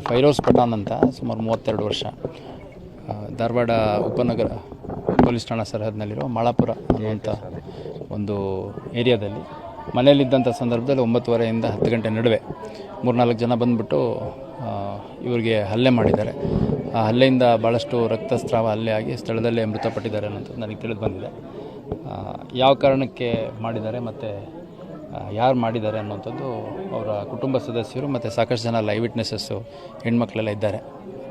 ಫೈರೋಸ್ ಪಠಾಣ್ ಅಂತ ಸುಮಾರು 32 ವರ್ಷ ಧಾರವಾಡ ಉಪನಗರ ಪೊಲೀಸ್ ಠಾಣಾ ಸರಹದ್ನಲ್ಲಿರೋ ಮಾಳಾಪುರ ಅನ್ನುವಂಥ ಒಂದು ಏರಿಯಾದಲ್ಲಿ ಮನೆಯಲ್ಲಿದ್ದಂಥ ಸಂದರ್ಭದಲ್ಲಿ 9:30ಯಿಂದ 10 ಗಂಟೆ ನಡುವೆ 3-4 ಜನ ಬಂದುಬಿಟ್ಟು ಇವರಿಗೆ ಹಲ್ಲೆ ಮಾಡಿದ್ದಾರೆ. ಆ ಹಲ್ಲೆಯಿಂದ ಭಾಳಷ್ಟು ರಕ್ತಸ್ರಾವ ಹಲ್ಲೆ ಆಗಿ ಸ್ಥಳದಲ್ಲೇ ಮೃತಪಟ್ಟಿದ್ದಾರೆ ಅನ್ನೋದು ನನಗೆ ತಿಳಿದು ಬಂದಿದೆ. ಯಾವ ಕಾರಣಕ್ಕೆ ಮಾಡಿದ್ದಾರೆ ಮತ್ತು ಯಾರು ಮಾಡಿದ್ದಾರೆ ಅನ್ನೋಂಥದ್ದು ಅವರ ಕುಟುಂಬ ಸದಸ್ಯರು ಮತ್ತು ಸಾಕಷ್ಟು ಜನ ಲೈವ್ ವಿಟ್ನೆಸಸ್ಸು ಹೆಣ್ಮಕ್ಳೆಲ್ಲ ಇದ್ದಾರೆ.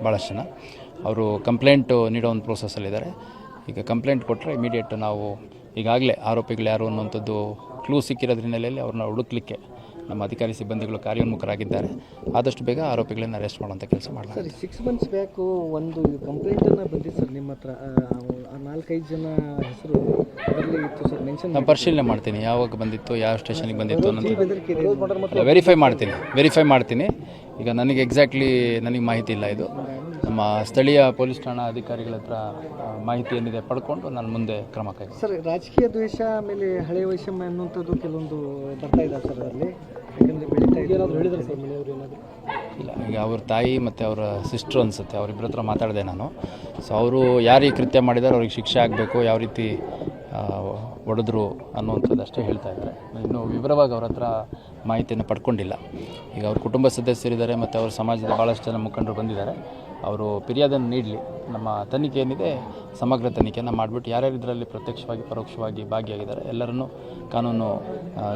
ಭಾಳಷ್ಟು ಜನ ಅವರು ಕಂಪ್ಲೇಂಟು ನೀಡೋ ಒಂದು ಪ್ರೋಸೆಸ್ಸಲ್ಲಿದ್ದಾರೆ. ಈಗ ಕಂಪ್ಲೇಂಟ್ ಕೊಟ್ಟರೆ ಇಮಿಡಿಯೇಟ್ ನಾವು ಈಗಾಗಲೇ ಆರೋಪಿಗಳು ಯಾರು ಅನ್ನುವಂಥದ್ದು ಕ್ಲೂ ಸಿಕ್ಕಿರೋದ್ರ ಹಿನ್ನೆಲೆಯಲ್ಲಿ ಅವ್ರನ್ನ ಹುಡುಕ್ಲಿಕ್ಕೆ ನಮ್ಮ ಅಧಿಕಾರಿ ಸಿಬ್ಬಂದಿಗಳು ಕಾರ್ಯೋನ್ಮುಖರಾಗಿದ್ದಾರೆ. ಆದಷ್ಟು ಬೇಗ ಆರೋಪಿಗಳನ್ನು ಅರೆಸ್ಟ್ ಮಾಡುವಂಥ ಕೆಲಸ ಮಾಡಲಾಗಿದೆ. 6 ಮಂತ್ಸ್ ಬ್ಯಾಕು ಒಂದು ಕಂಪ್ಲೇಂಟನ್ನು ಬಂದಿತ್ತು ಸರ್ ನಿಮ್ಮ ಹತ್ರ, 4-5 ಜನ ಹೆಸರು ಅದರಲ್ಲಿ ಇತ್ತು ಸರ್, ಮೆನ್ಷನ್. ನಾನು ಪರಿಶೀಲನೆ ಮಾಡ್ತೀನಿ ಯಾವಾಗ ಬಂದಿತ್ತು, ಯಾವ ಸ್ಟೇಷನಿಗೆ ಬಂದಿತ್ತು ಅನ್ನೋದು ವೆರಿಫೈ ಮಾಡ್ತೀನಿ. ಈಗ ನನಗೆ ಎಕ್ಸಾಕ್ಟ್ಲಿ ನನಗೆ ಮಾಹಿತಿ ಇಲ್ಲ. ಇದು ನಮ್ಮ ಸ್ಥಳೀಯ ಪೊಲೀಸ್ ಠಾಣಾ ಅಧಿಕಾರಿಗಳ ಹತ್ರ ಮಾಹಿತಿ ಏನಿದೆ ಪಡ್ಕೊಂಡು ನಾನು ಮುಂದೆ ಕ್ರಮ ಕೈಗೊಳ್ತೀನಿ. ಸರ್, ರಾಜಕೀಯ ದ್ವೇಷ ಆಮೇಲೆ ಹಳೆ ವೈಷಮ್ಯ ಅನ್ನುವಂಥದ್ದು ಕೆಲವೊಂದು ಬರ್ತಾ ಇದೆ ಸರ್ ಅದರಲ್ಲಿ, ಯಾಕಂದರೆ ಬೆಳೀತಾ ಏನಾದರೂ ಹೇಳಿದ್ದಾರೆ ಸರ್ ಮನೆಯವರು ಏನಾದರೂ? ಇಲ್ಲ, ಈಗ ಅವ್ರ ತಾಯಿ ಮತ್ತು ಅವರ ಸಿಸ್ಟ್ರು ಅನಿಸುತ್ತೆ, ಅವರಿಬ್ಬರ ಹತ್ರ ಮಾತಾಡಿದೆ ನಾನು. ಸೊ ಅವರು ಯಾರು ಈ ಕೃತ್ಯ ಮಾಡಿದ್ದಾರೆ ಅವ್ರಿಗೆ ಶಿಕ್ಷೆ ಆಗಬೇಕು, ಯಾವ ರೀತಿ ಹೊಡೆದ್ರು ಅನ್ನುವಂಥದ್ದು ಅಷ್ಟೇ ಹೇಳ್ತಾ ಇದ್ದಾರೆ. ಇನ್ನೂ ವಿವರವಾಗಿ ಅವ್ರ ಹತ್ರ ಮಾಹಿತಿಯನ್ನು ಪಡ್ಕೊಂಡಿಲ್ಲ. ಈಗ ಅವ್ರ ಕುಟುಂಬ ಸದಸ್ಯರಿದ್ದಾರೆ ಮತ್ತು ಅವ್ರ ಸಮಾಜದ ಭಾಳಷ್ಟು ಜನ ಮುಖಂಡರು ಬಂದಿದ್ದಾರೆ. ಅವರು ಫಿರ್ಯಾದನ್ನು ನೀಡಲಿ. ನಮ್ಮ ತನಿಖೆ ಏನಿದೆ ಸಮಗ್ರ ತನಿಖೆಯನ್ನು ಮಾಡಿಬಿಟ್ಟು ಯಾರ್ಯಾರು ಇದರಲ್ಲಿ ಪ್ರತ್ಯಕ್ಷವಾಗಿ ಪರೋಕ್ಷವಾಗಿ ಭಾಗಿಯಾಗಿದ್ದಾರೆ ಎಲ್ಲರನ್ನೂ ಕಾನೂನು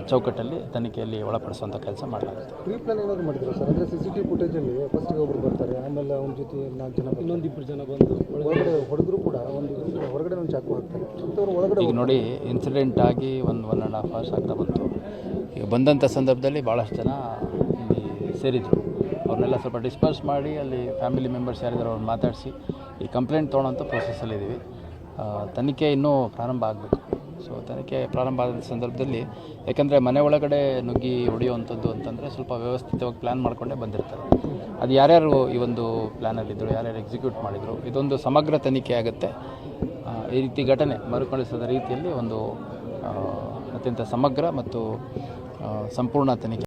ಚೌಕಟ್ಟಲ್ಲಿ ತನಿಖೆಯಲ್ಲಿ ಒಳಪಡಿಸುವಂಥ ಕೆಲಸ ಮಾಡಲಾಗುತ್ತೆ. ಪ್ರೀ ಪ್ಲಾನ್ ಏನಾದರೂ ಮಾಡಿದ್ರು ಸರ್? ಅಂದರೆ CCTV ಫುಟೇಜಲ್ಲಿ ಫಸ್ಟಿಗೆ ಒಬ್ಬರು ಬರ್ತಾರೆ, ಆಮೇಲೆ ಅವ್ನ ಜೊತೆ 4 ಜನ, ಇನ್ನೊಂದಿಬ್ಬರು ಜನ ಬಂದು ಒಳಗಡೆ ಹೊಡೆದ್ರು ಕೂಡ ಹೊರಗಡೆ ಒಂದು ಚಾಕು ಹಾಕ್ತಾರೆ ಅಂಥವ್ರು ಒಳಗಡೆ. ಈಗ ನೋಡಿ, ಇನ್ಸಿಡೆಂಟ್ ಆಗಿ 1.5 ಅವರ್ಸ್ ಆಗ್ತಾ ಬಂತು. ಈಗ ಬಂದಂಥ ಸಂದರ್ಭದಲ್ಲಿ ಭಾಳಷ್ಟು ಜನ ಇಲ್ಲಿ ಸೇರಿದ್ರು. ಅವ್ರನ್ನೆಲ್ಲ ಸ್ವಲ್ಪ ಡಿಸ್ಪರ್ಸ್ ಮಾಡಿ ಅಲ್ಲಿ ಫ್ಯಾಮಿಲಿ ಮೆಂಬರ್ಸ್ ಯಾರಿದ್ದಾರೆ ಅವ್ರನ್ನ ಮಾತಾಡಿಸಿ ಈ ಕಂಪ್ಲೇಂಟ್ ತೊಗೊಳ್ಳೋಂಥ ಪ್ರೊಸೆಸ್ಸಲ್ಲಿದ್ದೀವಿ. ತನಿಖೆ ಇನ್ನೂ ಪ್ರಾರಂಭ ಆಗಬೇಕು. ಸೊ ತನಿಖೆ ಪ್ರಾರಂಭ ಆದ ಸಂದರ್ಭದಲ್ಲಿ, ಯಾಕಂದರೆ ಮನೆ ಒಳಗಡೆ ನುಗ್ಗಿ ಹೊಡೆಯುವಂಥದ್ದು ಅಂತಂದರೆ ಸ್ವಲ್ಪ ವ್ಯವಸ್ಥಿತವಾಗಿ ಪ್ಲ್ಯಾನ್ ಮಾಡಿಕೊಂಡೇ ಬಂದಿರ್ತಾರೆ. ಅದು ಯಾರ್ಯಾರು ಈ ಒಂದು ಪ್ಲ್ಯಾನಲ್ಲಿದ್ದರು, ಯಾರ್ಯಾರು ಎಕ್ಸಿಕ್ಯೂಟ್ ಮಾಡಿದರು, ಇದೊಂದು ಸಮಗ್ರ ತನಿಖೆ ಆಗುತ್ತೆ. ಈ ರೀತಿ ಘಟನೆ ಮರುಕಳಿಸದ ರೀತಿಯಲ್ಲಿ ಒಂದು ಅತ್ಯಂತ ಸಮಗ್ರ ಮತ್ತು ಸಂಪೂರ್ಣ ತನಿಖೆ